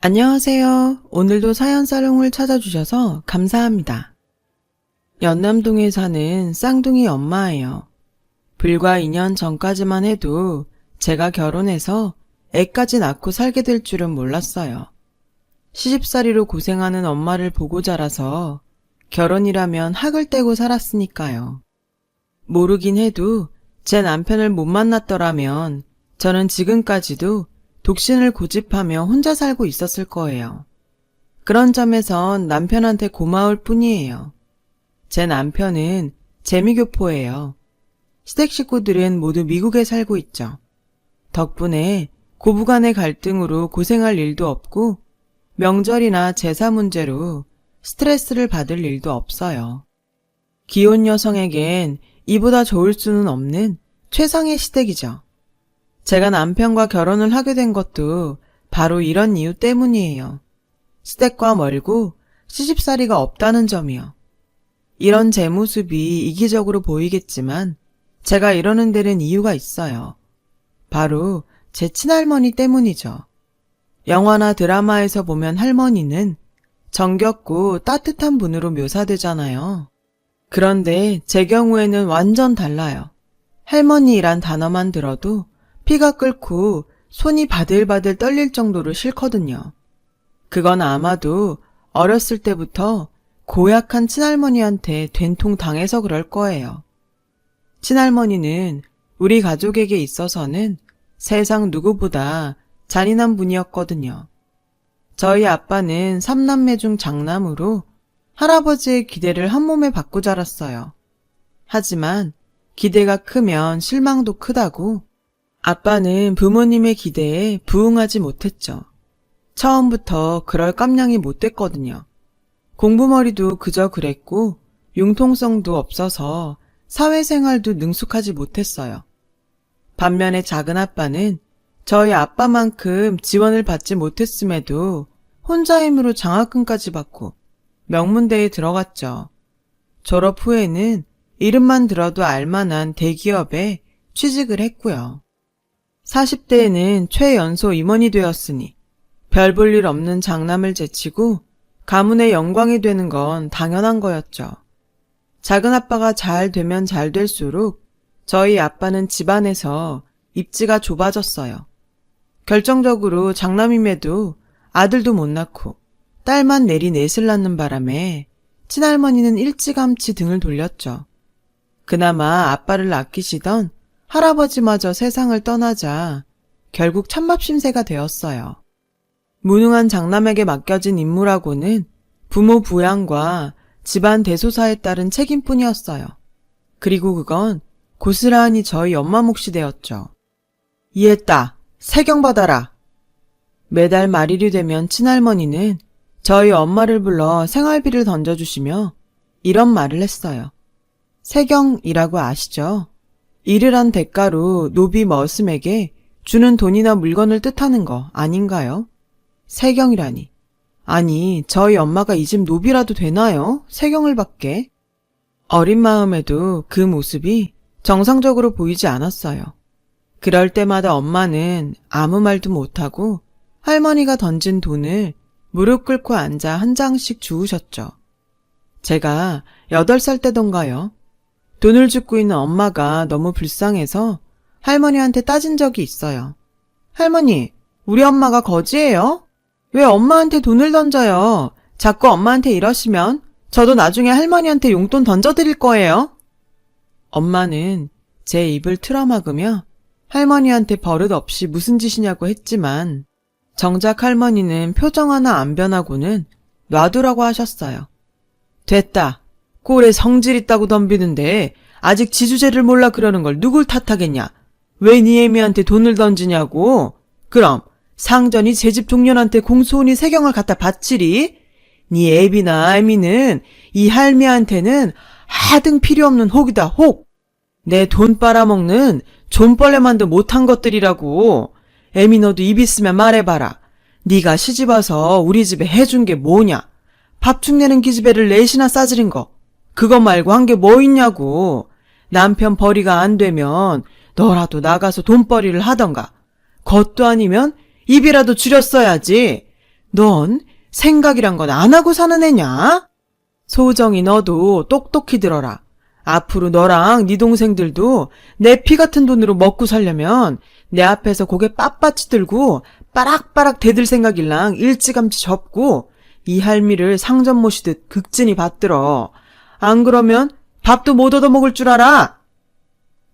안녕하세요. 오늘도 사연사롱을 찾아주셔서 감사합니다. 연남동에 사는 쌍둥이 엄마예요. 불과 2년 전까지만 해도 제가 결혼해서 애까지 낳고 살게 될 줄은 몰랐어요. 시집살이로 고생하는 엄마를 보고 자라서 결혼이라면 학을 떼고 살았으니까요. 모르긴 해도 제 남편을 못 만났더라면 저는 지금까지도 독신을 고집하며 혼자 살고 있었을 거예요. 그런 점에선 남편한테 고마울 뿐이에요. 제 남편은 재미교포예요. 시댁 식구들은 모두 미국에 살고 있죠. 덕분에 고부간의 갈등으로 고생할 일도 없고 명절이나 제사 문제로 스트레스를 받을 일도 없어요. 기혼 여성에겐 이보다 좋을 수는 없는 최상의 시댁이죠. 제가 남편과 결혼을 하게 된 것도 바로 이런 이유 때문이에요. 시댁과 멀고 시집살이가 없다는 점이요. 이런 제 모습이 이기적으로 보이겠지만 제가 이러는 데는 이유가 있어요. 바로 제 친할머니 때문이죠. 영화나 드라마에서 보면 할머니는 정겹고 따뜻한 분으로 묘사되잖아요. 그런데 제 경우에는 완전 달라요. 할머니란 단어만 들어도 피가 끓고 손이 바들바들 떨릴 정도로 싫거든요. 그건 아마도 어렸을 때부터 고약한 친할머니한테 된통 당해서 그럴 거예요. 친할머니는 우리 가족에게 있어서는 세상 누구보다 잔인한 분이었거든요. 저희 아빠는 3남매 중 장남으로 할아버지의 기대를 한 몸에 받고 자랐어요. 하지만 기대가 크면 실망도 크다고 아빠는 부모님의 기대에 부응하지 못했죠. 처음부터 그럴 깜냥이 못 됐거든요. 공부머리도 그저 그랬고 융통성도 없어서 사회생활도 능숙하지 못했어요. 반면에 작은 아빠는 저희 아빠만큼 지원을 받지 못했음에도 혼자 힘으로 장학금까지 받고 명문대에 들어갔죠. 졸업 후에는 이름만 들어도 알만한 대기업에 취직을 했고요. 40대에는 최연소 임원이 되었으니 별 볼 일 없는 장남을 제치고 가문의 영광이 되는 건 당연한 거였죠. 작은 아빠가 잘 되면 잘 될수록 저희 아빠는 집안에서 입지가 좁아졌어요. 결정적으로 장남임에도 아들도 못 낳고 딸만 내리 넷을 낳는 바람에 친할머니는 일찌감치 등을 돌렸죠. 그나마 아빠를 아끼시던 할아버지마저 세상을 떠나자 결국 찬밥 신세가 되었어요. 무능한 장남에게 맡겨진 임무라고는 부모 부양과 집안 대소사에 따른 책임뿐이었어요. 그리고 그건 고스란히 저희 엄마 몫이 되었죠. 이해했다. 세경 받아라. 매달 말일이 되면 친할머니는 저희 엄마를 불러 생활비를 던져주시며 이런 말을 했어요. 세경이라고 아시죠? 일을 한 대가로 노비 머슴에게 주는 돈이나 물건을 뜻하는 거 아닌가요? 세경이라니. 아니, 저희 엄마가 이 집 노비라도 되나요? 세경을 받게. 어린 마음에도 그 모습이 정상적으로 보이지 않았어요. 그럴 때마다 엄마는 아무 말도 못하고 할머니가 던진 돈을 무릎 꿇고 앉아 한 장씩 주우셨죠. 제가 8살 때던가요. 돈을 줍고 있는 엄마가 너무 불쌍해서 할머니한테 따진 적이 있어요. 할머니, 우리 엄마가 거지예요? 왜 엄마한테 돈을 던져요? 자꾸 엄마한테 이러시면 저도 나중에 할머니한테 용돈 던져드릴 거예요. 엄마는 제 입을 틀어막으며 할머니한테 버릇없이 무슨 짓이냐고 했지만 정작 할머니는 표정 하나 안 변하고는 놔두라고 하셨어요. 됐다. 꼴에 성질 있다고 덤비는데 아직 지주제를 몰라 그러는 걸 누굴 탓하겠냐? 왜 네 애미한테 돈을 던지냐고? 그럼 상전이 제 집 종년한테 공수원이 세경을 갖다 바치리? 네 애비나 애미는 이 할미한테는 하등 필요 없는 혹이다 혹. 내 돈 빨아먹는 존벌레만도 못한 것들이라고. 애미 너도 입 있으면 말해봐라. 네가 시집와서 우리 집에 해준 게 뭐냐? 밥 축내는 기집애를 넷이나 싸들인 거. 그거 말고 한 게 뭐 있냐고. 남편 벌이가 안 되면 너라도 나가서 돈벌이를 하던가. 그것도 아니면 입이라도 줄였어야지. 넌 생각이란 건 안 하고 사는 애냐? 소정이 너도 똑똑히 들어라. 앞으로 너랑 네 동생들도 내 피 같은 돈으로 먹고 살려면 내 앞에서 고개 빳빳이 들고 빠락빠락 대들 생각일랑 일찌감치 접고 이 할미를 상전 모시듯 극진히 받들어. 안 그러면 밥도 못 얻어먹을 줄 알아.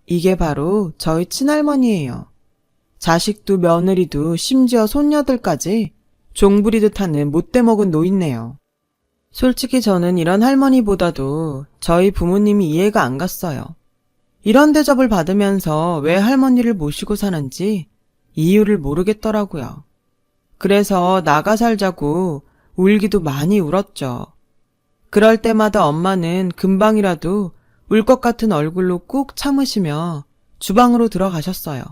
이게 바로 저희 친할머니예요. 자식도 며느리도 심지어 손녀들까지 종부리듯 하는 못돼 먹은 노인네요. 솔직히 저는 이런 할머니보다도 저희 부모님이 이해가 안 갔어요. 이런 대접을 받으면서 왜 할머니를 모시고 사는지 이유를 모르겠더라고요. 그래서 나가 살자고 울기도 많이 울었죠. 그럴 때마다 엄마는 금방이라도 울 것 같은 얼굴로 꾹 참으시며 주방으로 들어가셨어요.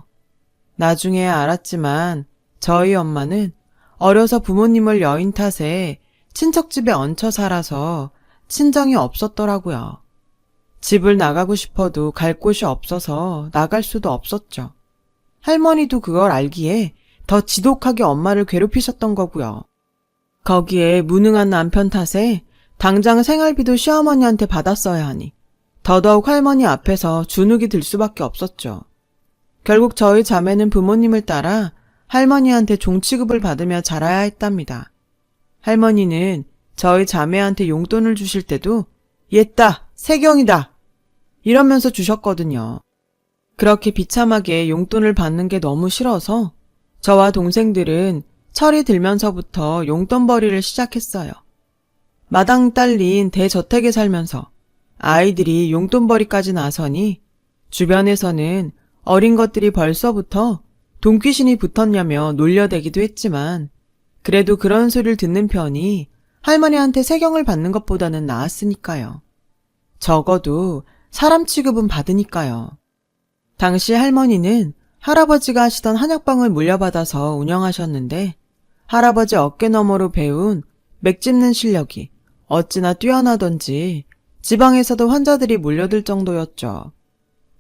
나중에 알았지만 저희 엄마는 어려서 부모님을 여인 탓에 친척집에 얹혀 살아서 친정이 없었더라고요. 집을 나가고 싶어도 갈 곳이 없어서 나갈 수도 없었죠. 할머니도 그걸 알기에 더 지독하게 엄마를 괴롭히셨던 거고요. 거기에 무능한 남편 탓에 당장 생활비도 시어머니한테 받았어야 하니 더더욱 할머니 앞에서 주눅이 들 수밖에 없었죠. 결국 저희 자매는 부모님을 따라 할머니한테 종취급을 받으며 자라야 했답니다. 할머니는 저희 자매한테 용돈을 주실 때도 옛다, 세경이다 이러면서 주셨거든요. 그렇게 비참하게 용돈을 받는 게 너무 싫어서 저와 동생들은 철이 들면서부터 용돈벌이를 시작했어요. 마당 딸린 대저택에 살면서 아이들이 용돈벌이까지 나서니 주변에서는 어린 것들이 벌써부터 돈귀신이 붙었냐며 놀려대기도 했지만 그래도 그런 소리를 듣는 편이 할머니한테 세경을 받는 것보다는 나았으니까요. 적어도 사람 취급은 받으니까요. 당시 할머니는 할아버지가 하시던 한약방을 물려받아서 운영하셨는데 할아버지 어깨너머로 배운 맥 짚는 실력이 어찌나 뛰어나던지 지방에서도 환자들이 몰려들 정도였죠.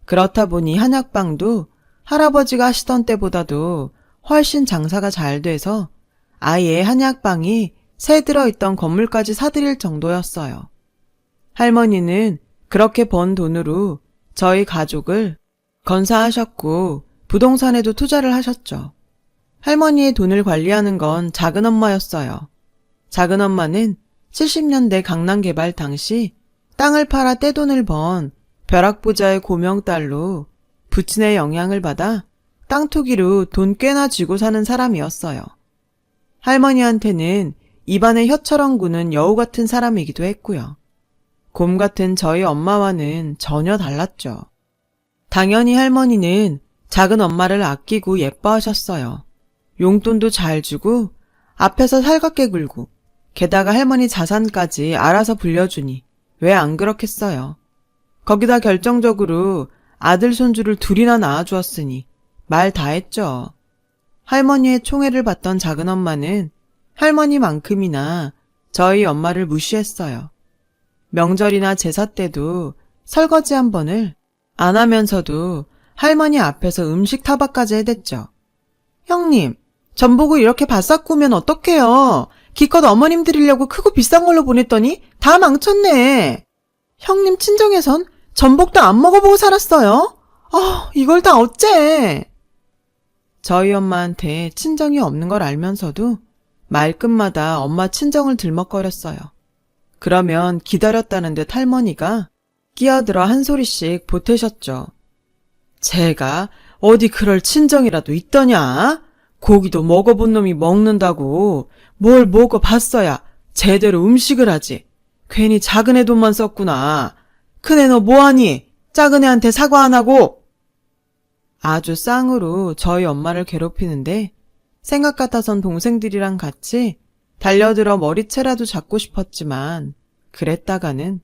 그렇다 보니 한약방도 할아버지가 하시던 때보다도 훨씬 장사가 잘 돼서 아예 한약방이 새 들어있던 건물까지 사들일 정도였어요. 할머니는 그렇게 번 돈으로 저희 가족을 건사하셨고 부동산에도 투자를 하셨죠. 할머니의 돈을 관리하는 건 작은엄마였어요. 작은엄마는 70년대 강남 개발 당시 땅을 팔아 떼돈을 번 벼락부자의 고명딸로 부친의 영향을 받아 땅 투기로 돈 꽤나 쥐고 사는 사람이었어요. 할머니한테는 입안에 혀처럼 구는 여우 같은 사람이기도 했고요. 곰 같은 저희 엄마와는 전혀 달랐죠. 당연히 할머니는 작은 엄마를 아끼고 예뻐하셨어요. 용돈도 잘 주고 앞에서 살갑게 굴고 게다가 할머니 자산까지 알아서 불려주니 왜 안 그렇겠어요. 거기다 결정적으로 아들 손주를 둘이나 낳아주었으니 말 다 했죠. 할머니의 총애를 받던 작은엄마는 할머니만큼이나 저희 엄마를 무시했어요. 명절이나 제사 때도 설거지 한 번을 안 하면서도 할머니 앞에서 음식 타박까지 해댔죠. 형님, 전복을 이렇게 바싹 구우면 어떡해요? 기껏 어머님 드리려고 크고 비싼 걸로 보냈더니 다 망쳤네. 형님 친정에선 전복도 안 먹어보고 살았어요? 이걸 다 어째? 저희 엄마한테 친정이 없는 걸 알면서도 말끝마다 엄마 친정을 들먹거렸어요. 그러면 기다렸다는 듯 할머니가 끼어들어 한 소리씩 보태셨죠. 제가 어디 그럴 친정이라도 있더냐? 고기도 먹어본 놈이 먹는다고 뭘 먹어봤어야 제대로 음식을 하지. 괜히 작은 애 돈만 썼구나. 큰애 너 뭐하니? 작은 애한테 사과 안 하고. 아주 쌍으로 저희 엄마를 괴롭히는데 생각 같아선 동생들이랑 같이 달려들어 머리채라도 잡고 싶었지만 그랬다가는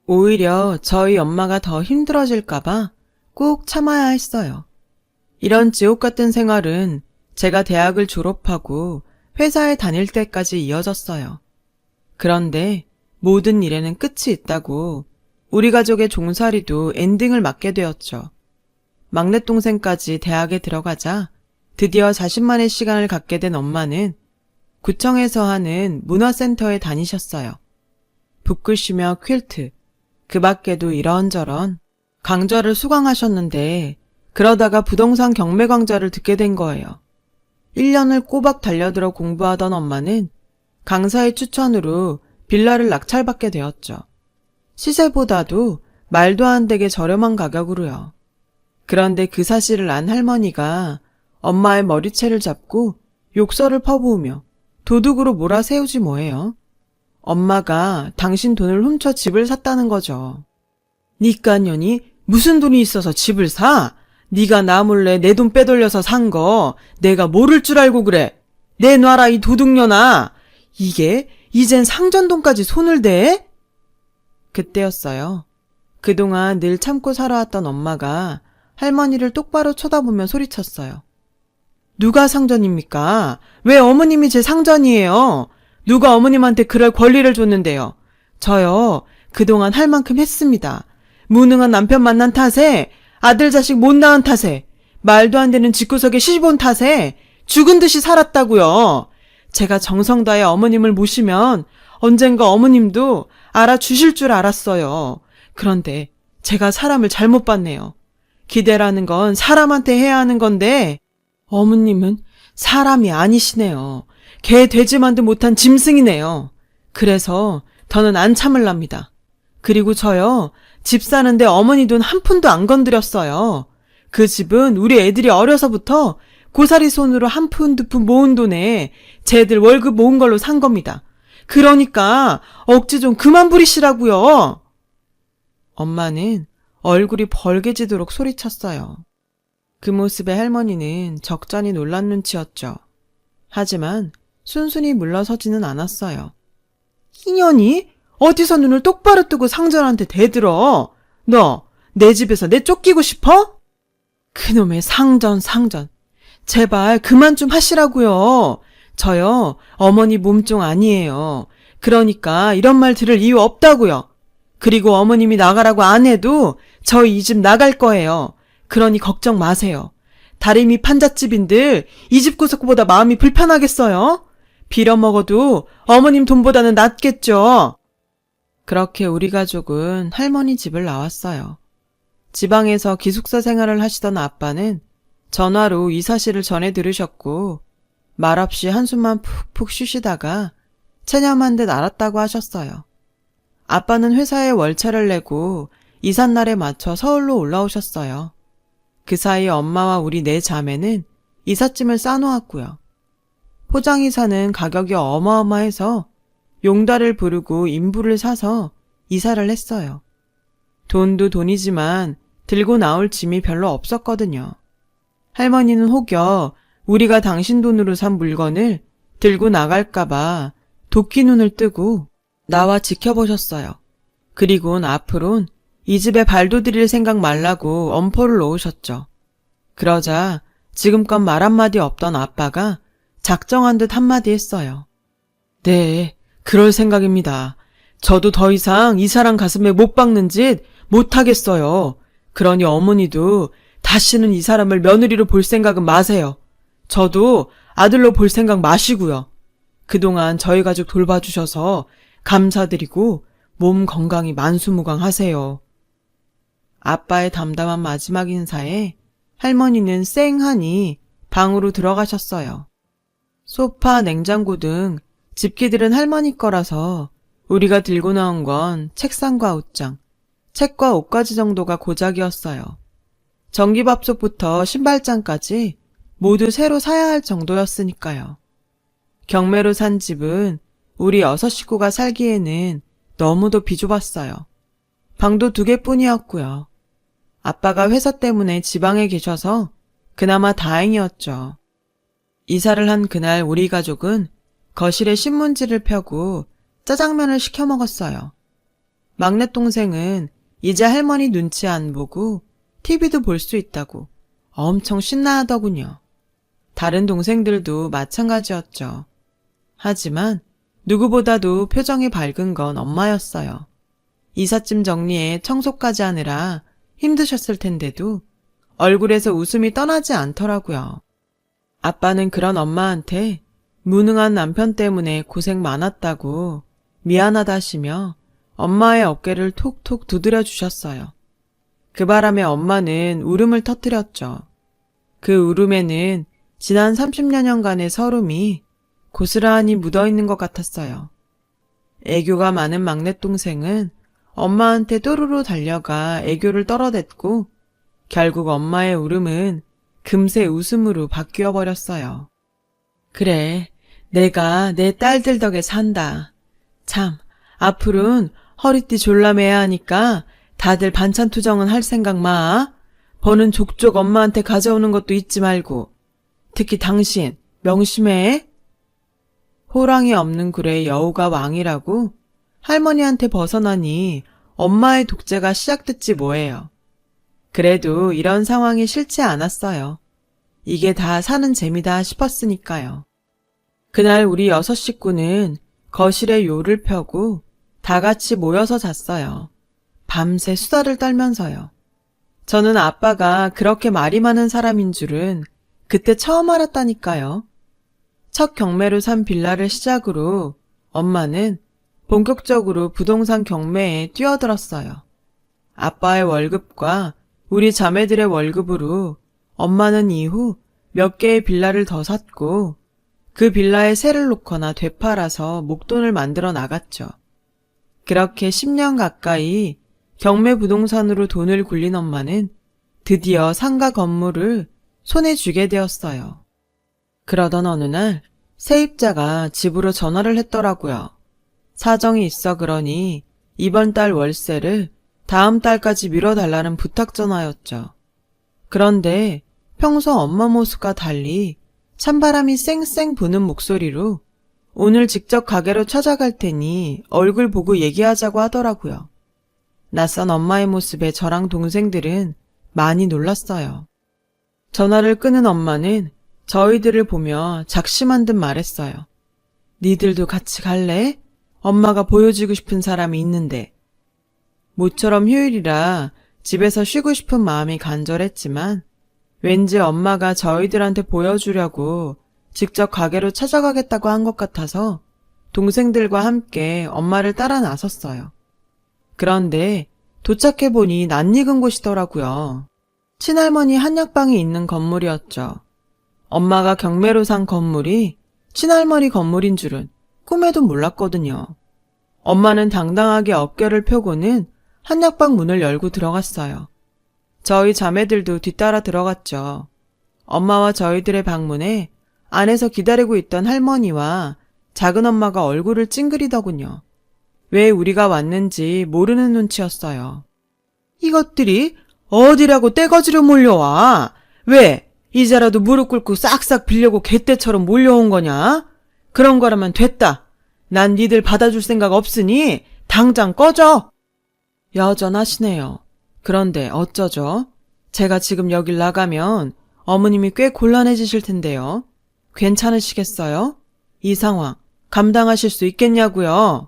오히려 저희 엄마가 더 힘들어질까봐 꾹 참아야 했어요. 이런 지옥 같은 생활은 제가 대학을 졸업하고 회사에 다닐 때까지 이어졌어요. 그런데 모든 일에는 끝이 있다고 우리 가족의 종살이도 엔딩을 맞게 되었죠. 막내 동생까지 대학에 들어가자 드디어 자신만의 시간을 갖게 된 엄마는 구청에서 하는 문화센터에 다니셨어요. 붓글씨며 퀼트, 그 밖에도 이런저런 강좌를 수강하셨는데 그러다가 부동산 경매 강좌를 듣게 된 거예요. 1년을 꼬박 달려들어 공부하던 엄마는 강사의 추천으로 빌라를 낙찰받게 되었죠. 시세보다도 말도 안 되게 저렴한 가격으로요. 그런데 그 사실을 안 할머니가 엄마의 머리채를 잡고 욕설을 퍼부으며 도둑으로 몰아세우지 뭐예요. 엄마가 당신 돈을 훔쳐 집을 샀다는 거죠. 니까년이 무슨 돈이 있어서 집을 사? 네가 나 몰래 내 돈 빼돌려서 산 거 내가 모를 줄 알고 그래. 내놔라 이 도둑년아. 이게 이젠 상전돈까지 손을 대? 그때였어요. 그동안 늘 참고 살아왔던 엄마가 할머니를 똑바로 쳐다보며 소리쳤어요. 누가 상전입니까? 왜 어머님이 제 상전이에요? 누가 어머님한테 그럴 권리를 줬는데요? 저요, 그동안 할 만큼 했습니다. 무능한 남편 만난 탓에, 아들 자식 못 낳은 탓에, 말도 안 되는 집구석에 시집온 탓에 죽은 듯이 살았다고요. 제가 정성 다해 어머님을 모시면 언젠가 어머님도 알아주실 줄 알았어요. 그런데 제가 사람을 잘못 봤네요. 기대라는 건 사람한테 해야 하는 건데 어머님은 사람이 아니시네요. 개 돼지만도 못한 짐승이네요. 그래서 더는 안 참을랍니다. 그리고 저요, 집 사는데 어머니 돈 한 푼도 안 건드렸어요. 그 집은 우리 애들이 어려서부터 고사리 손으로 한 푼 두 푼 모은 돈에 쟤들 월급 모은 걸로 산 겁니다. 그러니까 억지 좀 그만 부리시라고요. 엄마는 얼굴이 벌개지도록 소리쳤어요. 그 모습에 할머니는 적잖이 놀란 눈치였죠. 하지만 순순히 물러서지는 않았어요. 이년이 어디서 눈을 똑바로 뜨고 상전한테 대들어? 너 내 집에서 내 쫓기고 싶어? 그놈의 상전. 제발 그만 좀 하시라고요. 저요, 어머니 몸종 아니에요. 그러니까 이런 말 들을 이유 없다고요. 그리고 어머님이 나가라고 안 해도 저희 이 집 나갈 거예요. 그러니 걱정 마세요. 다리미 판잣집인들 이 집 구석보다 마음이 불편하겠어요? 빌어먹어도 어머님 돈보다는 낫겠죠. 그렇게 우리 가족은 할머니 집을 나왔어요. 지방에서 기숙사 생활을 하시던 아빠는 전화로 이 사실을 전해 들으셨고 말없이 한숨만 푹푹 쉬시다가 체념한 듯 알았다고 하셨어요. 아빠는 회사에 월차를 내고 이삿날에 맞춰 서울로 올라오셨어요. 그 사이 엄마와 우리 네 자매는 이삿짐을 싸놓았고요. 포장이사는 가격이 어마어마해서 용달을 부르고 인부를 사서 이사를 했어요. 돈도 돈이지만 들고 나올 짐이 별로 없었거든요. 할머니는 혹여 우리가 당신 돈으로 산 물건을 들고 나갈까봐 도끼 눈을 뜨고 나와 지켜보셨어요. 그리곤 앞으론 이 집에 발도 들일 생각 말라고 엄포를 놓으셨죠. 그러자 지금껏 말 한마디 없던 아빠가 작정한 듯 한마디 했어요. 네, 그럴 생각입니다. 저도 더 이상 이 사람 가슴에 못 박는 짓 못하겠어요. 그러니 어머니도 다시는 이 사람을 며느리로 볼 생각은 마세요. 저도 아들로 볼 생각 마시고요. 그동안 저희 가족 돌봐주셔서 감사드리고 몸 건강히 만수무강하세요. 아빠의 담담한 마지막 인사에 할머니는 쌩하니 방으로 들어가셨어요. 소파, 냉장고 등 집기들은 할머니 거라서 우리가 들고 나온 건 책상과 옷장, 책과 옷가지 정도가 고작이었어요. 전기밥솥부터 신발장까지 모두 새로 사야 할 정도였으니까요. 경매로 산 집은 우리 6 식구가 살기에는 너무도 비좁았어요. 방도 2개뿐이었고요. 아빠가 회사 때문에 지방에 계셔서 그나마 다행이었죠. 이사를 한 그날 우리 가족은 거실에 신문지를 펴고 짜장면을 시켜 먹었어요. 막내 동생은 이제 할머니 눈치 안 보고 TV도 볼 수 있다고 엄청 신나하더군요. 다른 동생들도 마찬가지였죠. 하지만 누구보다도 표정이 밝은 건 엄마였어요. 이삿짐 정리에 청소까지 하느라 힘드셨을 텐데도 얼굴에서 웃음이 떠나지 않더라고요. 아빠는 그런 엄마한테 무능한 남편 때문에 고생 많았다고 미안하다시며 엄마의 어깨를 톡톡 두드려 주셨어요. 그 바람에 엄마는 울음을 터뜨렸죠. 그 울음에는 지난 30여년간의 서름이 고스란히 묻어있는 것 같았어요. 애교가 많은 막내동생은 엄마한테 또르르 달려가 애교를 떨어댔고 결국 엄마의 울음은 금세 웃음으로 바뀌어 버렸어요. 그래, 내가 내 딸들 덕에 산다. 참, 앞으로는 허리띠 졸라매야 하니까 다들 반찬 투정은 할 생각 마. 버는 족족 엄마한테 가져오는 것도 잊지 말고. 특히 당신, 명심해. 호랑이 없는 굴에 여우가 왕이라고 할머니한테 벗어나니 엄마의 독재가 시작됐지 뭐예요. 그래도 이런 상황이 싫지 않았어요. 이게 다 사는 재미다 싶었으니까요. 그날 우리 6 식구는 거실에 요를 펴고 다 같이 모여서 잤어요. 밤새 수다를 떨면서요. 저는 아빠가 그렇게 말이 많은 사람인 줄은 그때 처음 알았다니까요. 첫 경매로 산 빌라를 시작으로 엄마는 본격적으로 부동산 경매에 뛰어들었어요. 아빠의 월급과 우리 자매들의 월급으로 엄마는 이후 몇 개의 빌라를 더 샀고 그 빌라에 세를 놓거나 되팔아서 목돈을 만들어 나갔죠. 그렇게 10년 가까이 경매 부동산으로 돈을 굴린 엄마는 드디어 상가 건물을 손에 쥐게 되었어요. 그러던 어느 날 세입자가 집으로 전화를 했더라고요. 사정이 있어 그러니 이번 달 월세를 다음 달까지 미뤄달라는 부탁 전화였죠. 그런데 평소 엄마 모습과 달리 찬바람이 쌩쌩 부는 목소리로 오늘 직접 가게로 찾아갈 테니 얼굴 보고 얘기하자고 하더라고요. 낯선 엄마의 모습에 저랑 동생들은 많이 놀랐어요. 전화를 끊은 엄마는 저희들을 보며 작심한 듯 말했어요. 니들도 같이 갈래? 엄마가 보여주고 싶은 사람이 있는데. 모처럼 휴일이라 집에서 쉬고 싶은 마음이 간절했지만 왠지 엄마가 저희들한테 보여주려고 직접 가게로 찾아가겠다고 한 것 같아서 동생들과 함께 엄마를 따라 나섰어요. 그런데 도착해보니 낯익은 곳이더라고요. 친할머니 한약방이 있는 건물이었죠. 엄마가 경매로 산 건물이 친할머니 건물인 줄은 꿈에도 몰랐거든요. 엄마는 당당하게 어깨를 펴고는 한약방 문을 열고 들어갔어요. 저희 자매들도 뒤따라 들어갔죠. 엄마와 저희들의 방문에 안에서 기다리고 있던 할머니와 작은엄마가 얼굴을 찡그리더군요. 왜 우리가 왔는지 모르는 눈치였어요. 이것들이 어디라고 떼거지로 몰려와? 왜? 이제라도 무릎 꿇고 싹싹 빌려고 개떼처럼 몰려온 거냐? 그런 거라면 됐다. 난 니들 받아줄 생각 없으니 당장 꺼져. 여전하시네요. 그런데 어쩌죠? 제가 지금 여길 나가면 어머님이 꽤 곤란해지실 텐데요. 괜찮으시겠어요? 이 상황 감당하실 수 있겠냐고요?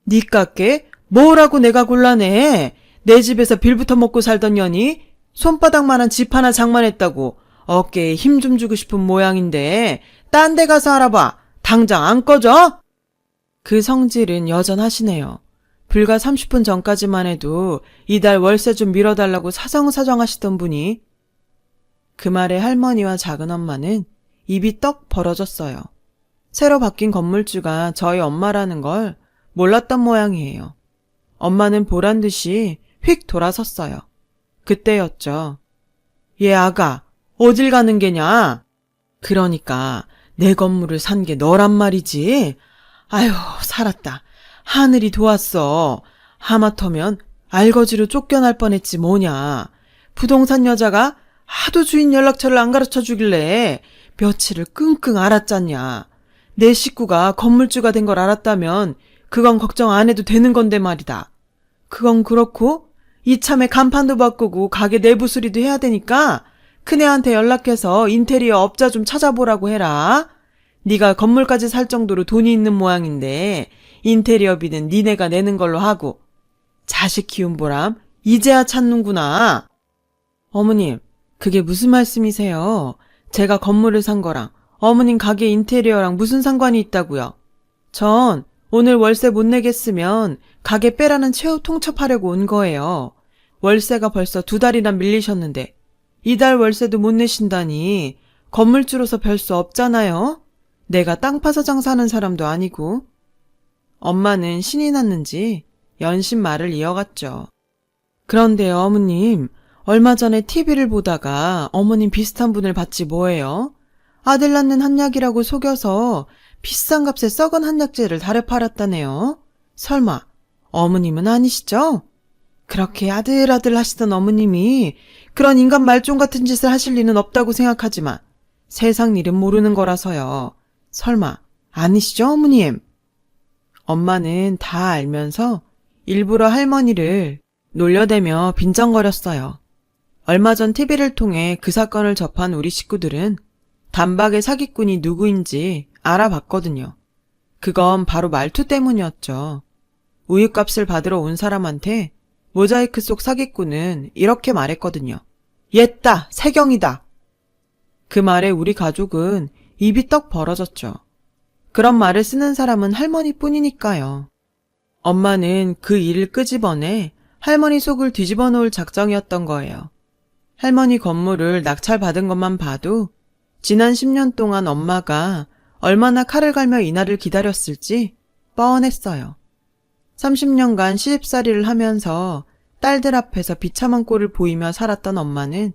니깎게 뭐라고 내가 곤란해? 내 집에서 빌부터 먹고 살던 년이 손바닥만한 집 하나 장만했다고 어깨에 힘 좀 주고 싶은 모양인데 딴 데 가서 알아봐. 당장 안 꺼져? 그 성질은 여전하시네요. 불과 30분 전까지만 해도 이달 월세 좀 밀어달라고 사정사정 하시던 분이. 그 말에 할머니와 작은엄마는 입이 떡 벌어졌어요. 새로 바뀐 건물주가 저희 엄마라는 걸 몰랐던 모양이에요. 엄마는 보란듯이 휙 돌아섰어요. 그때였죠. 얘 아가 어딜 가는 게냐? 그러니까 내 건물을 산 게 너란 말이지. 아휴 살았다. 하늘이 도왔어. 하마터면 알거지로 쫓겨날 뻔했지 뭐냐. 부동산 여자가 하도 주인 연락처를 안 가르쳐 주길래 며칠을 끙끙 앓았잖냐. 내 식구가 건물주가 된 걸 알았다면 그건 걱정 안 해도 되는 건데 말이다. 그건 그렇고 이참에 간판도 바꾸고 가게 내부 수리도 해야 되니까 큰애한테 연락해서 인테리어 업자 좀 찾아보라고 해라. 네가 건물까지 살 정도로 돈이 있는 모양인데 인테리어비는 니네가 내는 걸로 하고. 자식 키운 보람 이제야 찾는구나. 어머님, 그게 무슨 말씀이세요? 제가 건물을 산 거랑 어머님 가게 인테리어랑 무슨 상관이 있다고요? 전 오늘 월세 못 내겠으면 가게 빼라는 최후 통첩하려고 온 거예요. 월세가 벌써 2달이나 밀리셨는데 이달 월세도 못 내신다니 건물주로서 별 수 없잖아요. 내가 땅 파서 장사하는 사람도 아니고. 엄마는 신이 났는지 연신 말을 이어갔죠. 그런데요, 어머님. 얼마 전에 TV를 보다가 어머님 비슷한 분을 봤지 뭐예요? 아들 낳는 한약이라고 속여서 비싼 값에 썩은 한약재를 달에 팔았다네요. 설마 어머님은 아니시죠? 그렇게 아들아들 하시던 어머님이 그런 인간 말종 같은 짓을 하실 리는 없다고 생각하지만 세상 일은 모르는 거라서요. 설마 아니시죠, 어머님? 엄마는 다 알면서 일부러 할머니를 놀려대며 빈정거렸어요. 얼마 전 TV를 통해 그 사건을 접한 우리 식구들은 단박에 사기꾼이 누구인지 알아봤거든요. 그건 바로 말투 때문이었죠. 우유값을 받으러 온 사람한테 모자이크 속 사기꾼은 이렇게 말했거든요. 옛다, 세경이다. 그 말에 우리 가족은 입이 떡 벌어졌죠. 그런 말을 쓰는 사람은 할머니뿐이니까요. 엄마는 그 일을 끄집어내 할머니 속을 뒤집어 놓을 작정이었던 거예요. 할머니 건물을 낙찰받은 것만 봐도 지난 10년 동안 엄마가 얼마나 칼을 갈며 이날을 기다렸을지 뻔했어요. 30년간 시집살이를 하면서 딸들 앞에서 비참한 꼴을 보이며 살았던 엄마는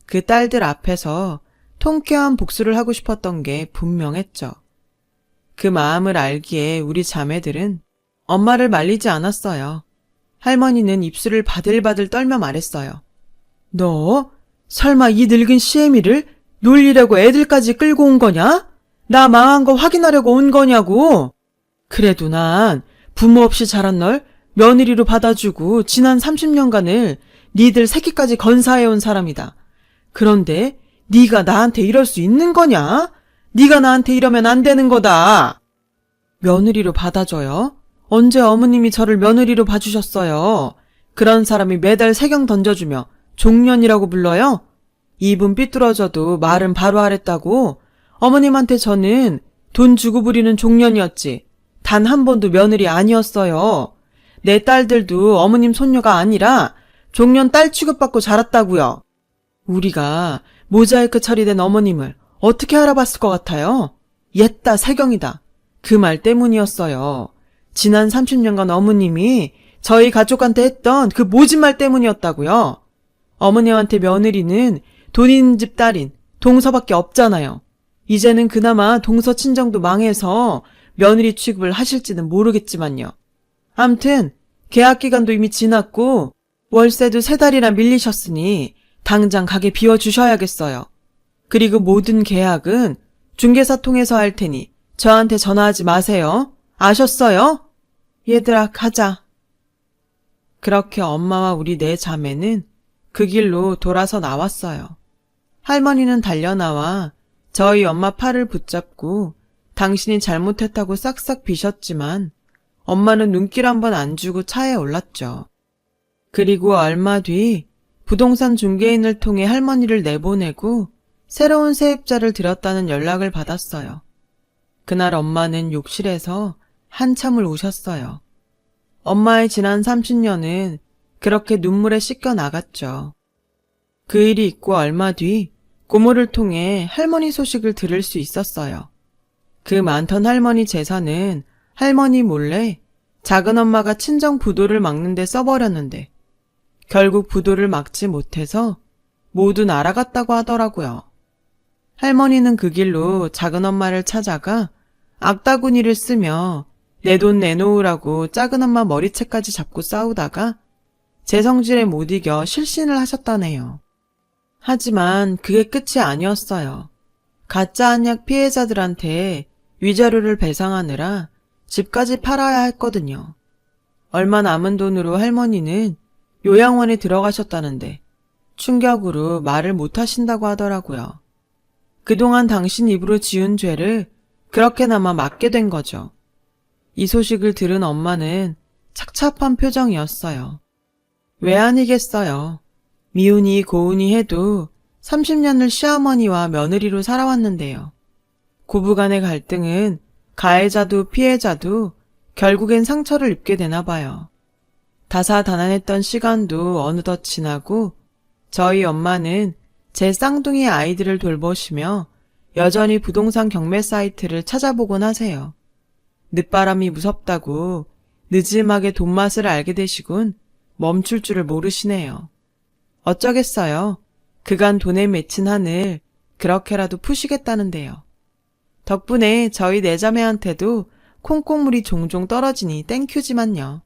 그 딸들 앞에서 통쾌한 복수를 하고 싶었던 게 분명했죠. 그 마음을 알기에 우리 자매들은 엄마를 말리지 않았어요. 할머니는 입술을 바들바들 떨며 말했어요. 너 설마 이 늙은 시애미를 놀리려고 애들까지 끌고 온 거냐? 나 망한 거 확인하려고 온 거냐고. 그래도 난 부모 없이 자란 널 며느리로 받아주고 지난 30년간을 니들 새끼까지 건사해온 사람이다. 그런데 네가 나한테 이럴 수 있는 거냐? 네가 나한테 이러면 안 되는 거다. 며느리로 받아줘요? 언제 어머님이 저를 며느리로 봐주셨어요? 그런 사람이 매달 세경 던져주며 종년이라고 불러요? 입은 삐뚤어져도 말은 바로 하랬다고? 어머님한테 저는 돈 주고 부리는 종년이었지. 단 한 번도 며느리 아니었어요. 내 딸들도 어머님 손녀가 아니라 종년 딸 취급받고 자랐다고요. 우리가 모자이크 처리된 어머님을 어떻게 알아봤을 것 같아요? 옛다 세경이다. 그 말 때문이었어요. 지난 30년간 어머님이 저희 가족한테 했던 그 모진 말 때문이었다고요. 어머님한테 며느리는 돈 있는 집 딸인 동서밖에 없잖아요. 이제는 그나마 동서 친정도 망해서 며느리 취급을 하실지는 모르겠지만요. 암튼 계약기간도 이미 지났고 월세도 3달이나 밀리셨으니 당장 가게 비워주셔야겠어요. 그리고 모든 계약은 중개사 통해서 할 테니 저한테 전화하지 마세요. 아셨어요? 얘들아 가자. 그렇게 엄마와 우리 4자매는 그 길로 돌아서 나왔어요. 할머니는 달려나와 저희 엄마 팔을 붙잡고 당신이 잘못했다고 싹싹 비셨지만 엄마는 눈길 한번 안 주고 차에 올랐죠. 그리고 얼마 뒤 부동산 중개인을 통해 할머니를 내보내고 새로운 세입자를 들였다는 연락을 받았어요. 그날 엄마는 욕실에서 한참을 우셨어요. 엄마의 지난 30년은 그렇게 눈물에 씻겨 나갔죠. 그 일이 있고 얼마 뒤 고모를 통해 할머니 소식을 들을 수 있었어요. 그 많던 할머니 재산은 할머니 몰래 작은엄마가 친정 부도를 막는 데 써버렸는데 결국 부도를 막지 못해서 모두 날아갔다고 하더라고요. 할머니는 그 길로 작은엄마를 찾아가 악다구니를 쓰며 내 돈 내놓으라고 작은엄마 머리채까지 잡고 싸우다가 제 성질에 못 이겨 실신을 하셨다네요. 하지만 그게 끝이 아니었어요. 가짜 한약 피해자들한테 위자료를 배상하느라 집까지 팔아야 했거든요. 얼마 남은 돈으로 할머니는 요양원에 들어가셨다는데 충격으로 말을 못하신다고 하더라고요. 그동안 당신 입으로 지은 죄를 그렇게나마 맞게 된 거죠. 이 소식을 들은 엄마는 착잡한 표정이었어요. 왜 아니겠어요. 미운이 고운이 해도 30년을 시어머니와 며느리로 살아왔는데요. 고부간의 갈등은 가해자도 피해자도 결국엔 상처를 입게 되나 봐요. 다사다난했던 시간도 어느덧 지나고 저희 엄마는 제 쌍둥이 아이들을 돌보시며 여전히 부동산 경매 사이트를 찾아보곤 하세요. 늦바람이 무섭다고 늦음하게 돈맛을 알게 되시군 멈출 줄을 모르시네요. 어쩌겠어요. 그간 돈에 맺힌 한을 그렇게라도 푸시겠다는데요. 덕분에 저희 내자매한테도 콩고물이 종종 떨어지니 땡큐지만요.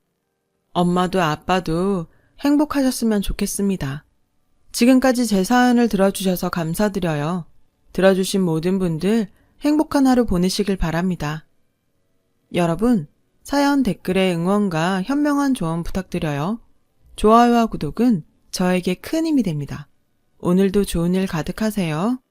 엄마도 아빠도 행복하셨으면 좋겠습니다. 지금까지 제 사연을 들어주셔서 감사드려요. 들어주신 모든 분들 행복한 하루 보내시길 바랍니다. 여러분, 사연 댓글에 응원과 현명한 조언 부탁드려요. 좋아요와 구독은 저에게 큰 힘이 됩니다. 오늘도 좋은 일 가득하세요.